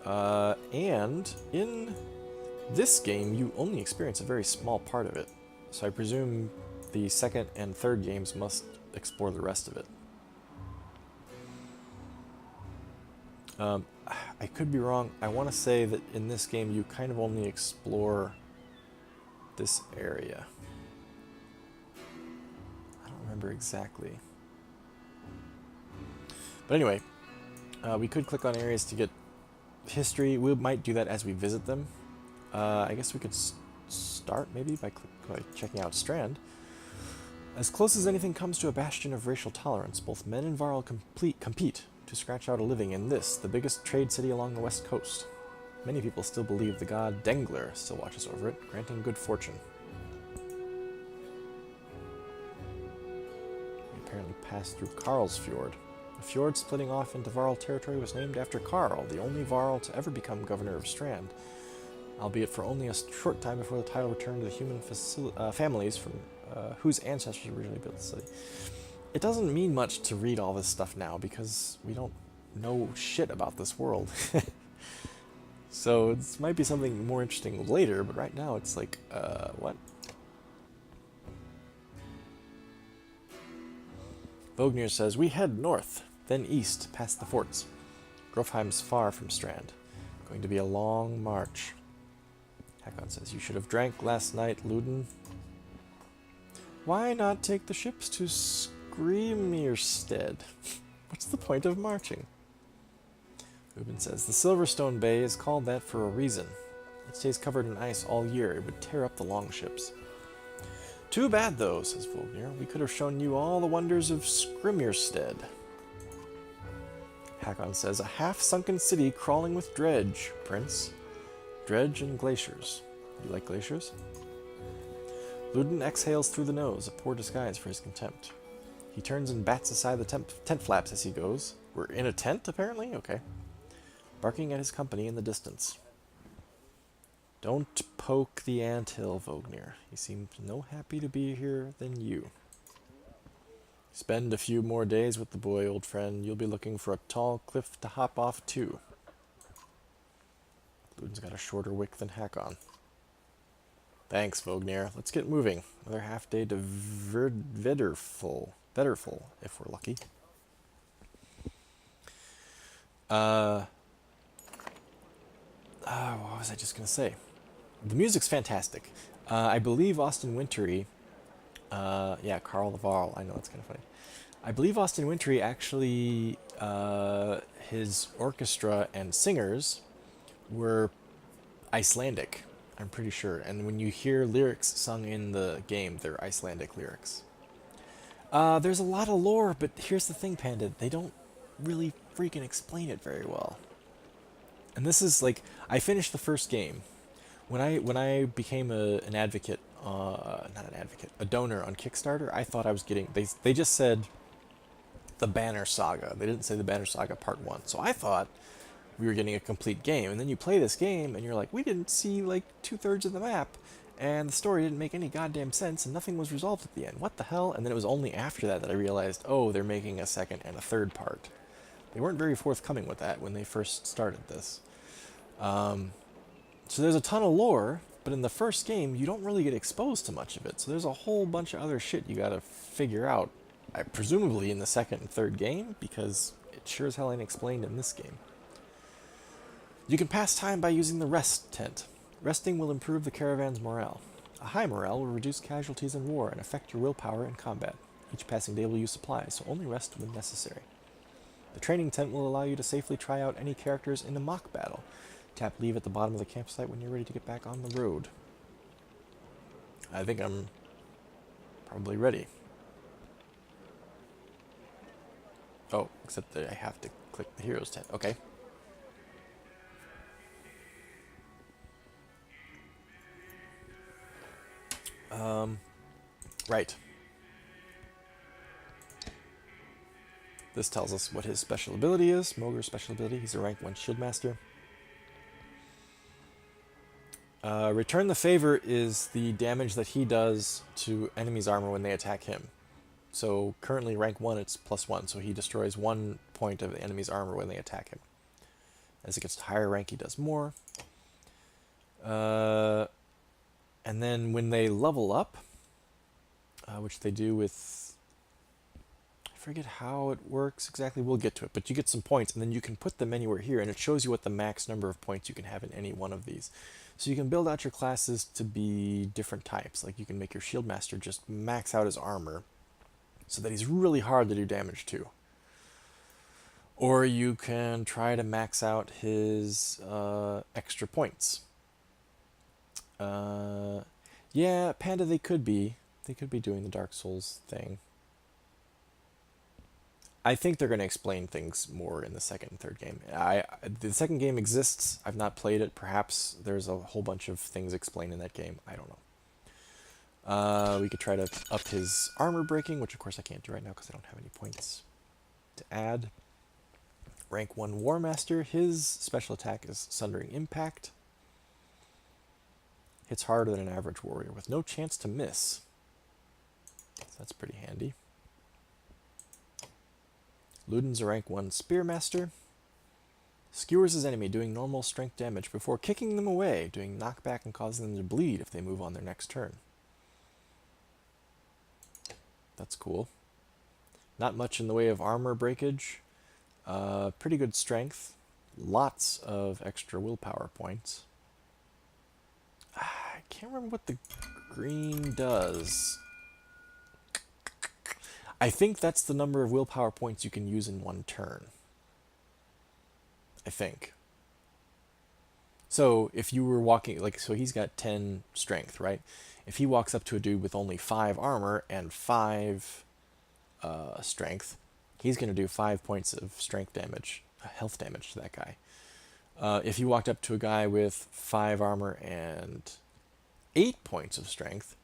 And in this game, you only experience a very small part of it. So I presume the second and third games must explore the rest of it. I could be wrong. I want to say that in this game you kind of only explore this area. I don't remember exactly. But anyway, we could click on areas to get history. We might do that as we visit them. I guess we could start maybe by checking out Strand. As close as anything comes to a bastion of racial tolerance, both men and Varl compete to scratch out a living in this, the biggest trade city along the west coast. Many people still believe the god Dengler still watches over it, granting good fortune. We apparently passed through Karlsfjord. The fjord splitting off into Varl territory was named after Karl, the only Varl to ever become governor of Strand, albeit for only a short time before the title returned to the human families from whose ancestors originally built the city. It doesn't mean much to read all this stuff now because we don't know shit about this world. So this might be something more interesting later, but right now it's like, what? Vognir says, we head north, then east, past the forts. Grofheim's far from Strand. Going to be a long march. Hakon says, you should have drank last night, Luden. Why not take the ships to Screamirstead? What's the point of marching? Ubin says, the Silverstone Bay is called that for a reason. It stays covered in ice all year. It would tear up the longships. Too bad, though, says Vognir. We could have shown you all the wonders of Screamirstead. Hakon says, a half-sunken city crawling with dredge, Prince. Dredge and glaciers. You like glaciers? Luden exhales through the nose, a poor disguise for his contempt. He turns and bats aside the tent flaps as he goes. We're in a tent, apparently? Okay. Barking at his company in the distance. Don't poke the anthill, Vognir. He seems no happy to be here than you. Spend a few more days with the boy, old friend. You'll be looking for a tall cliff to hop off to. Luden's got a shorter wick than Hakon. Thanks, Vognir. Let's get moving. Another half day to Vederful, if we're lucky. What was I just going to say? The music's fantastic. I believe Austin Wintory... yeah, Karl the Varl. I know, that's kind of funny. I believe Austin Wintory actually... his orchestra and singers were Icelandic. I'm pretty sure. And when you hear lyrics sung in the game, they're Icelandic lyrics. There's a lot of lore, but here's the thing, Panda. They don't really freaking explain it very well. And this is like, I finished the first game. When I became an advocate, not an advocate, a donor on Kickstarter, I thought I was getting, they just said the Banner Saga. They didn't say the Banner Saga Part 1. So I thought we were getting a complete game. And then you play this game and you're like, we didn't see like 2/3 of the map. And the story didn't make any goddamn sense and nothing was resolved at the end. What the hell? And then it was only after that that I realized, oh, they're making a second and a third part. They weren't very forthcoming with that when they first started this. So there's a ton of lore, but in the first game, you don't really get exposed to much of it. So there's a whole bunch of other shit you gotta figure out, presumably in the second and third game, because it sure as hell ain't explained in this game. You can pass time by using the rest tent. Resting will improve the caravan's morale. A high morale will reduce casualties in war and affect your willpower in combat. Each passing day will use supplies, so only rest when necessary. The training tent will allow you to safely try out any characters in a mock battle. Tap leave at the bottom of the campsite when you're ready to get back on the road. I think I'm probably ready. Oh, Except that I have to click the Heroes tab. Okay. Right. This tells us what his special ability is. Mogur's special ability. He's a rank 1 shield master. Return the Favor is the damage that he does to enemies' armor when they attack him. So currently rank 1 it's +1, so he destroys 1 point of the enemy's armor when they attack him. As it gets to higher rank he does more. And then when they level up, which they do with... I forget how it works exactly, we'll get to it, but you get some points and then you can put them anywhere here and it shows you what the max number of points you can have in any one of these. So you can build out your classes to be different types, like you can make your shield master just max out his armor so that he's really hard to do damage to. Or you can try to max out his extra points. Yeah, Panda, they could be doing the Dark Souls thing. I think they're going to explain things more in the second and third game. The second game exists. I've not played it. Perhaps there's a whole bunch of things explained in that game. I don't know. We could try to up his armor breaking, which of course I can't do right now because I don't have any points to add. Rank 1 War Master. His special attack is Sundering Impact. Hits harder than an average warrior with no chance to miss. So that's pretty handy. Ludin's a rank 1 Spearmaster. Skewers his enemy, doing normal strength damage before kicking them away, doing knockback and causing them to bleed if they move on their next turn. That's cool. Not much in the way of armor breakage. Pretty good strength. Lots of extra willpower points. I can't remember what the green does. I think that's the number of willpower points you can use in one turn. I think. So if you were walking, like, so he's got 10 strength, right? If he walks up to a dude with only 5 armor and 5 strength, he's going to do 5 points of strength damage, health damage to that guy. If you walked up to a guy with 5 armor and 8 points of strength,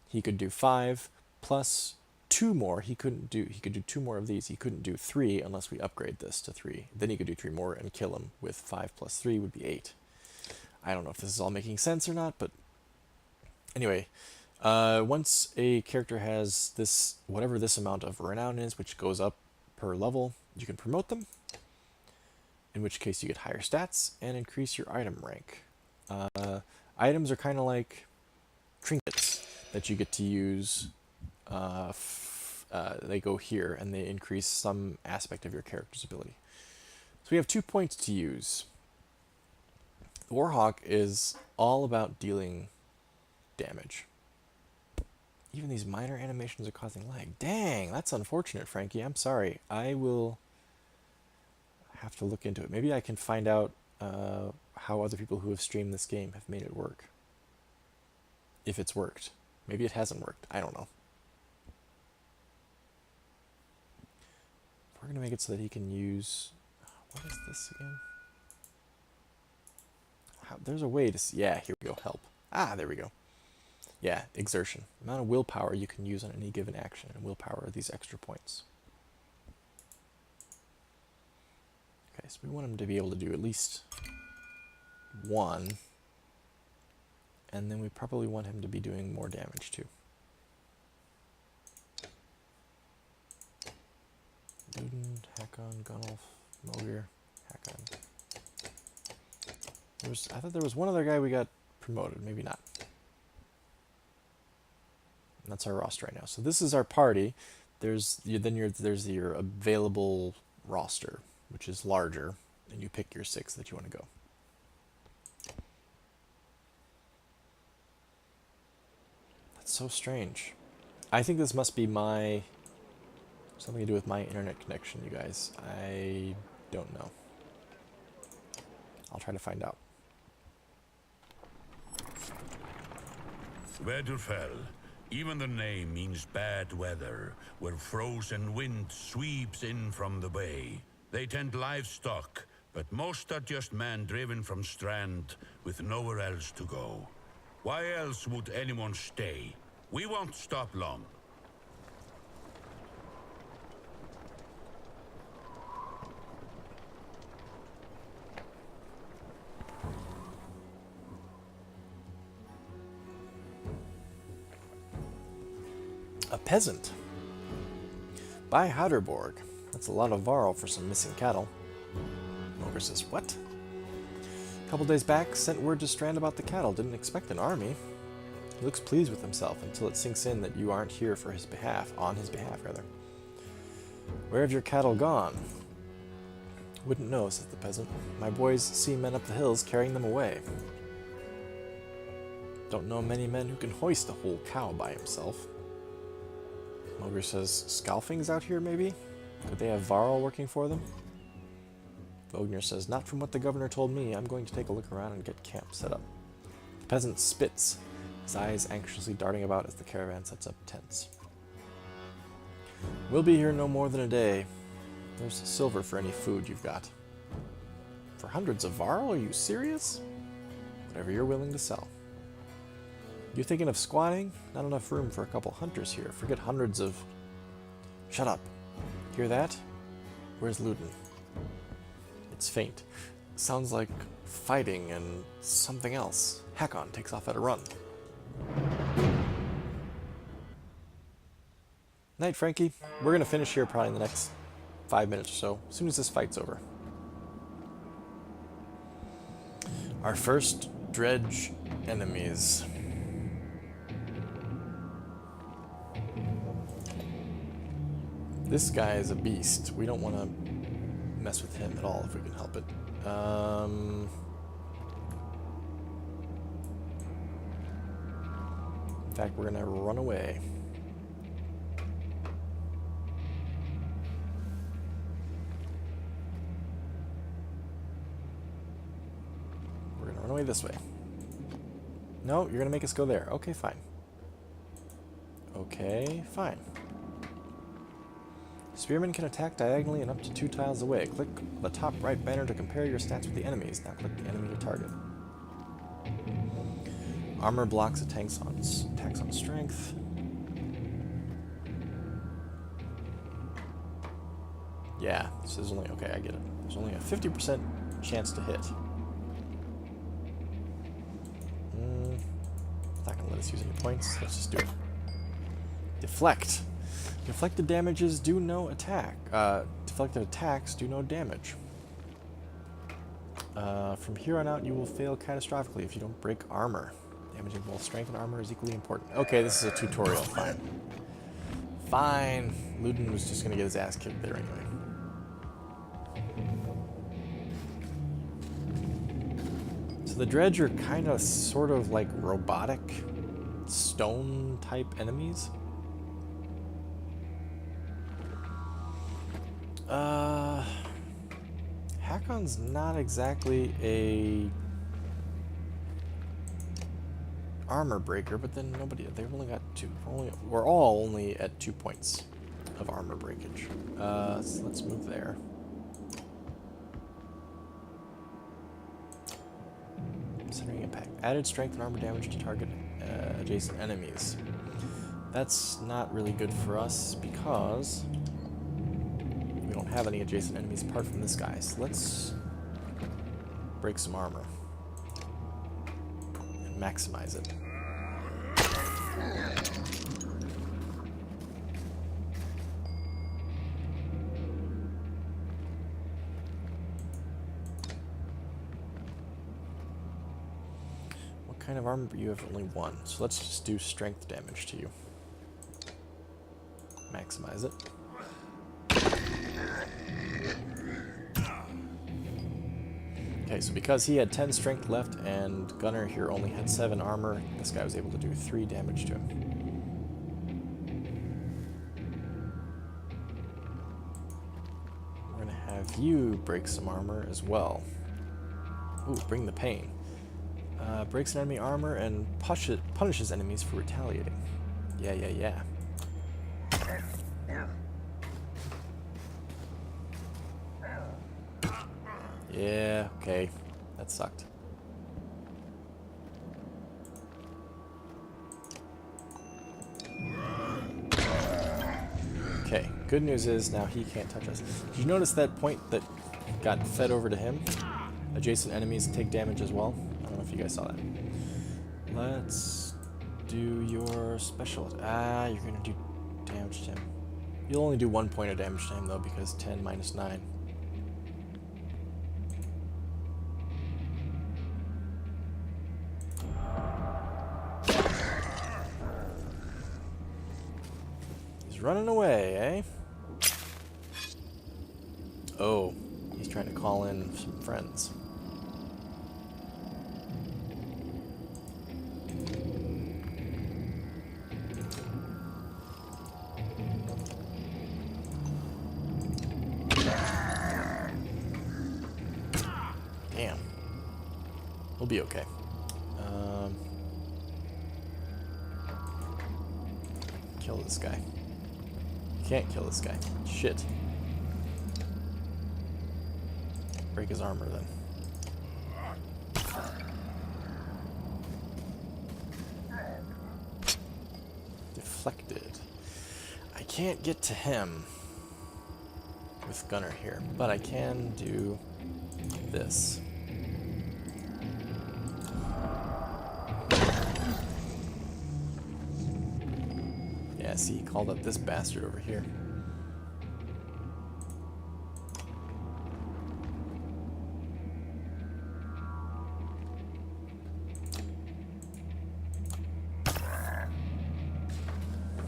he could do 5 plus 2 more. He could do 2 more of these. He couldn't do 3 unless we upgrade this to 3. Then he could do 3 more and kill him with 5 plus 3 would be 8. I don't know if this is all making sense or not, but anyway, once a character has this, whatever this amount of renown is, which goes up per level, you can promote them, in which case you get higher stats and increase your item rank. Items are kind of like trinkets that you get to use. They go here and they increase some aspect of your character's ability. So we have 2 points to use. The Warhawk is all about dealing damage. Even these minor animations are causing lag. Dang, that's unfortunate, Frankie. I'm sorry. I will have to look into it. Maybe I can find out how other people who have streamed this game have made it work. If it's worked. Maybe it hasn't worked. I don't know. We're going to make it so that he can use... What is this again? There's a way to see... Yeah, here we go. Help. Ah, there we go. Yeah, exertion. Amount of willpower you can use on any given action. And willpower are these extra points. Okay, so we want him to be able to do at least 1. And then we probably want him to be doing more damage too. Ludin, Hakon, Gunnulf, Mogur, Hakon. I thought there was one other guy we got promoted, maybe not. And that's our roster right now. So this is our party. There's your available roster, which is larger, and you pick your 6 that you want to go. That's so strange. I think this must be something to do with my internet connection, you guys. I don't know. I'll try to find out. Wedurfell, Even the name means bad weather, where frozen wind sweeps in from the bay. They tend livestock, but most are just men driven from Strand with nowhere else to go. Why else would anyone stay? We won't stop long. A peasant. By Heiderborg. That's a lot of Varl for some missing cattle. Ogre says, what? A couple days back, sent word to Strand about the cattle. Didn't expect an army. He looks pleased with himself until it sinks in that you aren't here for his behalf, on his behalf, rather. Where have your cattle gone? Wouldn't know, says the peasant. My boys see men up the hills carrying them away. Don't know many men who can hoist a whole cow by himself. Ogre says, Scalfing's out here, maybe? Could they have Varl working for them? Vognir says, not from what the governor told me. I'm going to take a look around and get camp set up. The peasant spits, his eyes anxiously darting about as the caravan sets up tents. We'll be here no more than a day. There's silver for any food you've got. For hundreds of Varl? Are you serious? Whatever you're willing to sell. You thinking of squatting? Not enough room for a couple hunters here. Forget hundreds of... Shut up. Hear that? Where's Ludin? It's faint. Sounds like fighting and something else. Hakon takes off at a run. Night, Frankie. We're gonna finish here probably in the next 5 minutes or so, as soon as this fight's over. Our first dredge enemies. This guy is a beast. We don't want to mess with him at all if we can help it. In fact, we're going to run away. We're going to run away this way. No, you're going to make us go there. Okay, fine. Okay, fine. Spearmen can attack diagonally and up to 2 tiles away. Click the top right banner to compare your stats with the enemies. Now click the enemy to target. Armor blocks attacks on strength. Yeah, this is only... Okay, I get it. There's only a 50% chance to hit. Not going to let us use any points. Let's just do it. Deflect. Deflected damages do no attack. Deflected attacks do no damage. From here on out, you will fail catastrophically if you don't break armor. Damaging both strength and armor is equally important. Okay, this is a tutorial. Fine. Fine. Ludin was just going to get his ass kicked there anyway. So the dredge are kind of sort of like robotic stone type enemies. Hakon's not exactly a armor breaker, but then they've only got 2. We're all only at 2 points of armor breakage. So let's move there. Considering impact. Added strength and armor damage to target adjacent enemies. That's not really good for us because we don't have any adjacent enemies apart from this guy. So let's break some armor and maximize it. What kind of armor? You have only 1, so let's just do strength damage to you. Maximize it. Okay, so because he had 10 strength left and Gunnar here only had 7 armor, this guy was able to do 3 damage to him. We're gonna have you break some armor as well. Ooh, bring the pain. Breaks an enemy armor and punishes enemies for retaliating. Yeah, yeah, yeah. Yeah, okay. That sucked. Okay, good news is now he can't touch us. Did you notice that point that got fed over to him? Adjacent enemies take damage as well. I don't know if you guys saw that. Let's do your special. Ah, you're gonna do damage to him. You'll only do 1 point of damage to him though, because 10 minus 9. He's running away, eh? Oh, he's trying to call in some friends. Damn. We'll be okay. Kill this guy. Can't kill this guy. Shit. Break his armor then. Deflected. I can't get to him with Gunner here, but I can do this. Yeah, see, he called up this bastard over here.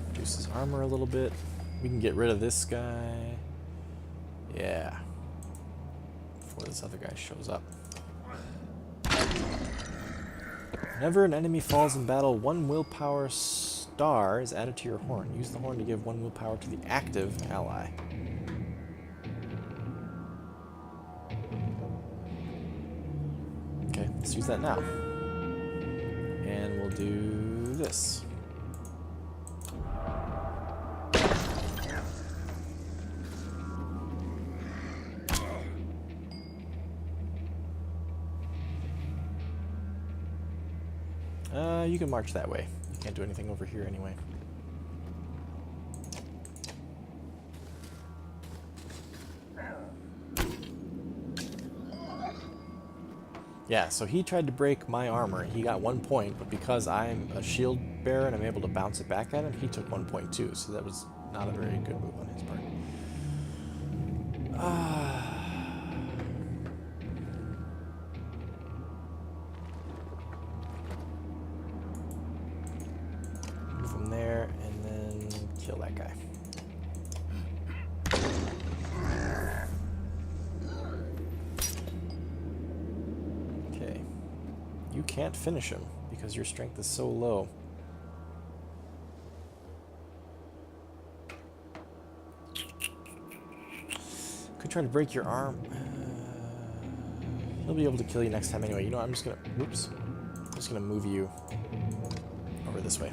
Reduce his armor a little bit. We can get rid of this guy. Yeah. Before this other guy shows up. Whenever an enemy falls in battle, 1 willpower star is added to your horn. Use the horn to give 1 willpower to the active ally. Okay, let's use that now. And we'll do this. You can march that way. You can't do anything over here anyway. Yeah, so he tried to break my armor. He got 1 point, but because I'm a shield bearer and I'm able to bounce it back at him, he took 1 point too, so that was not a very good move on his part. Move him there, and then kill that guy. Okay. You can't finish him because your strength is so low. Could try to break your arm. He'll be able to kill you next time anyway. You know what, I'm just gonna... Whoops. I'm just gonna move you over this way.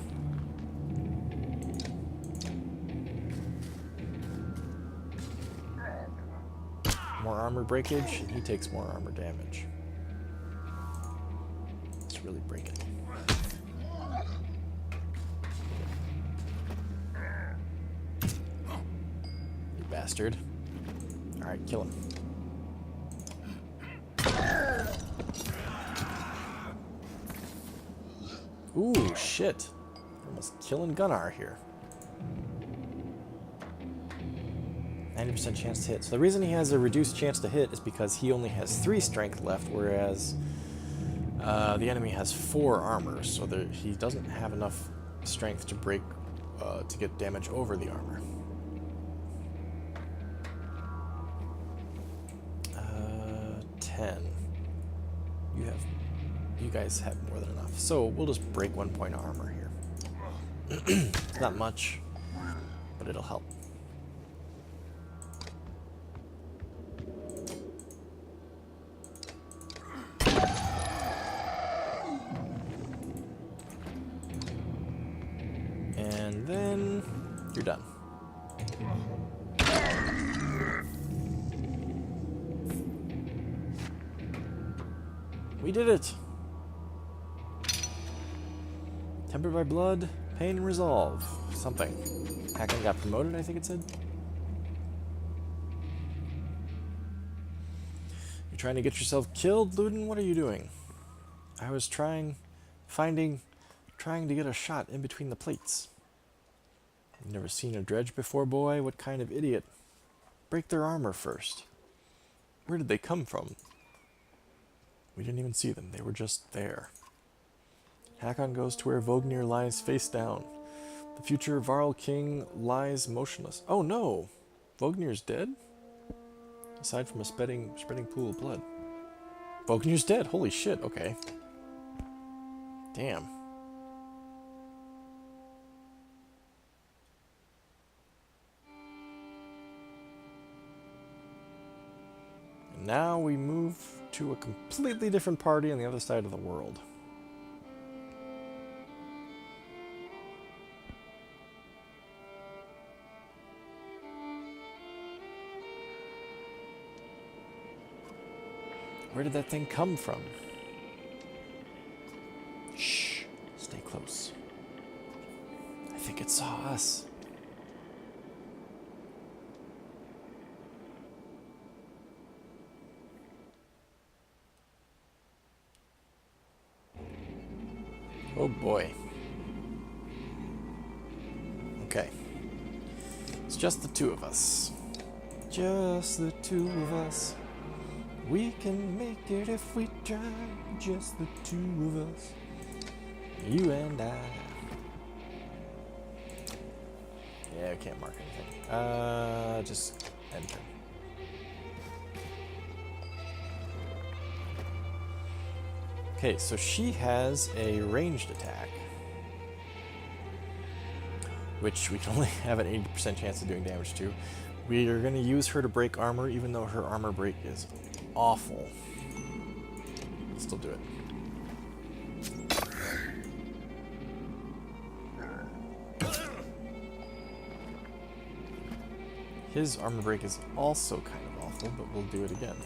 More armor breakage, and he takes more armor damage. Let's really break it. You bastard. Alright, kill him. Ooh, shit. Almost killing Gunnar here. 90% chance to hit. So the reason he has a reduced chance to hit is because he only has 3 strength left, whereas the enemy has 4 armor. So he doesn't have enough strength to break, to get damage over the armor. 10. You guys have more than enough. So we'll just break 1 point of armor here. It's not much, but it'll help. And done. We did it! Tempered by blood, pain and resolve. Something. Hakon got promoted, I think it said. You're trying to get yourself killed, Luden? What are you doing? I was trying to get a shot in between the plates. You've never seen a dredge before, boy? What kind of idiot? Break their armor first. Where did they come from? We didn't even see them. They were just there. Hakon goes to where Vognir lies face down. The future Varl King lies motionless. Oh no! Vognir's dead? Aside from a spreading pool of blood. Vognir's dead! Holy shit, okay. Damn. And now we move to a completely different party on the other side of the world. Where did that thing come from? Shh. Stay close. I think it saw us. Oh boy. Okay. It's just the two of us. Just the two of us. We can make it if we try. Just the two of us. You and I. Yeah, I can't mark anything. Just enter. Okay, so she has a ranged attack, which we can only have an 80% chance of doing damage to. We are going to use her to break armor, even though her armor break is awful. Still do it. His armor break is also kind of awful, but we'll do it again.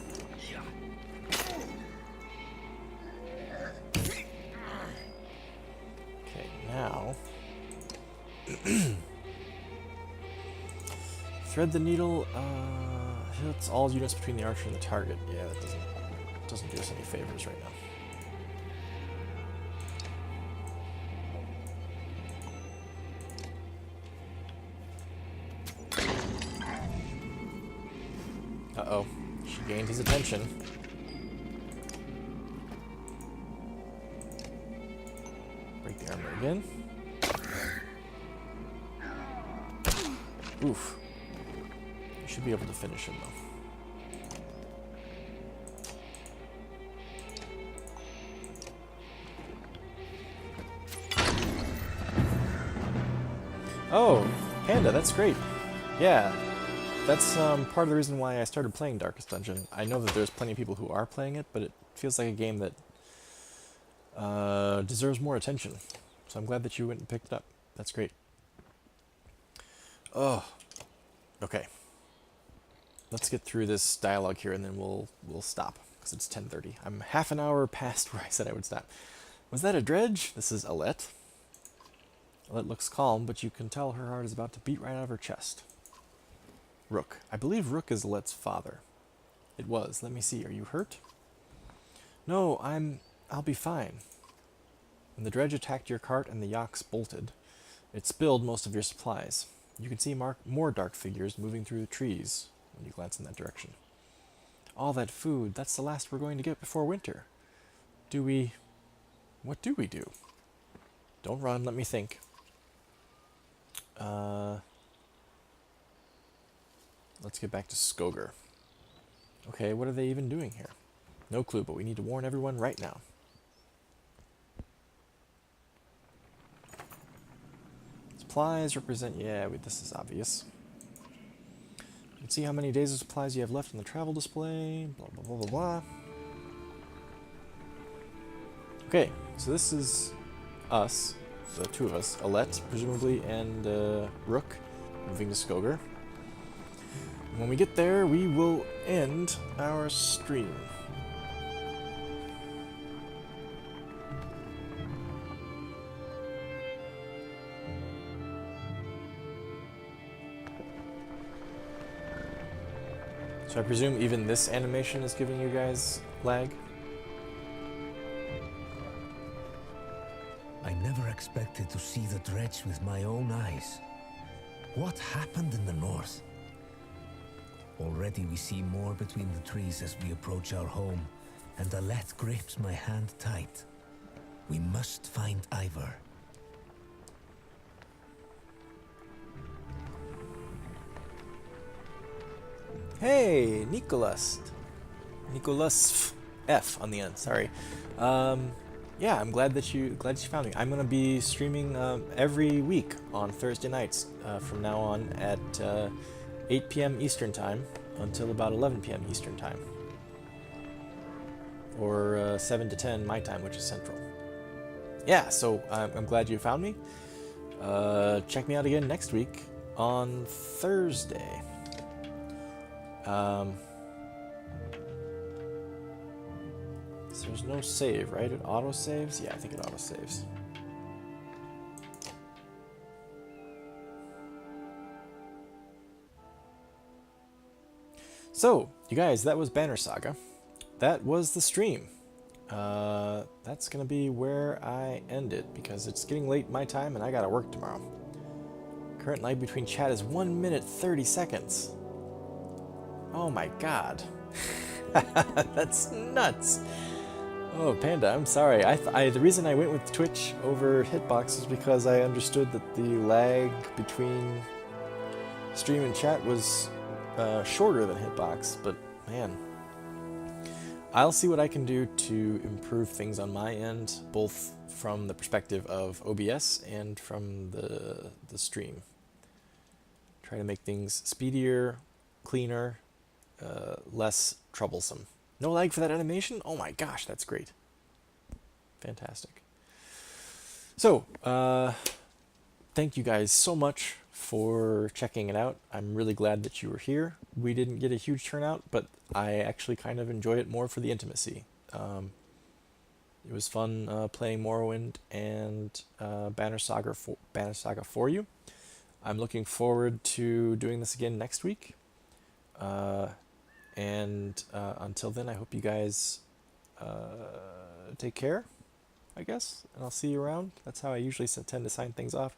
Okay, now... thread the needle, hits all units between the archer and the target. Yeah, that doesn't do us any favors right now. Uh-oh. She gained his attention. Break the armor again. Oof. You should be able to finish him, though. Oh, Panda, that's great. Yeah. That's part of the reason why I started playing Darkest Dungeon. I know that there's plenty of people who are playing it, but it feels like a game that deserves more attention. So I'm glad that you went and picked it up. That's great. Oh, okay. Let's get through this dialogue here, and then we'll stop, because it's 10:30. I'm half an hour past where I said I would stop. Was that a dredge? This is Alette. Alette looks calm, but you can tell her heart is about to beat right out of her chest. Rook. I believe Rook is Alette's father. It was. Let me see. Are you hurt? No, I'll be fine. When the dredge attacked your cart and the yaks bolted, it spilled most of your supplies. You can see more dark figures moving through the trees when you glance in that direction. All that food, that's the last we're going to get before winter. What do we do? Don't run, let me think. Let's get back to Skoger. Okay, what are they even doing here? No clue, but we need to warn everyone right now. Supplies represent... yeah, this is obvious. You can see how many days of supplies you have left in the travel display. Blah, blah, blah, blah, blah. Okay, so this is us, the two of us, Alette, presumably, and Rook. moving to Skoger. When we get there, we will end our stream. So I presume even this animation is giving you guys lag? I never expected to see the dredge with my own eyes. What happened in the north? Already we see more between the trees as we approach our home, and Alette grips my hand tight. We must find Ivor. Hey, Nicholas F on the end. Sorry. Yeah, I'm glad that you found me. I'm gonna be streaming every week on Thursday nights from now on at 8 p.m. Eastern Time until about 11 p.m. Eastern Time, or 7 to 10 my time, which is Central. Yeah, so I'm glad you found me. Check me out again next week on Thursday. So there's no save, right? It auto-saves? Yeah, I think it auto-saves. So, you guys, that was Banner Saga. That was the stream. That's gonna be where I end it, because it's getting late my time and I gotta work tomorrow. Current lag between chat is 1 minute 30 seconds. Oh my god. That's nuts. Oh, Panda, I'm sorry. The reason I went with Twitch over Hitbox is because I understood that the lag between stream and chat was shorter than Hitbox, but man. I'll see what I can do to improve things on my end, both from the perspective of OBS and from the stream. Try to make things speedier, cleaner, less troublesome. No lag for that animation? Oh my gosh, that's great. Fantastic. So, thank you guys so much for checking it out. I'm really glad that you were here. We didn't get a huge turnout, but I actually kind of enjoy it more for the intimacy. It was fun playing Morrowind and Banner Saga for you. I'm looking forward to doing this again next week. Until then, I hope you guys take care, I guess, and I'll see you around. That's how I usually tend to sign things off.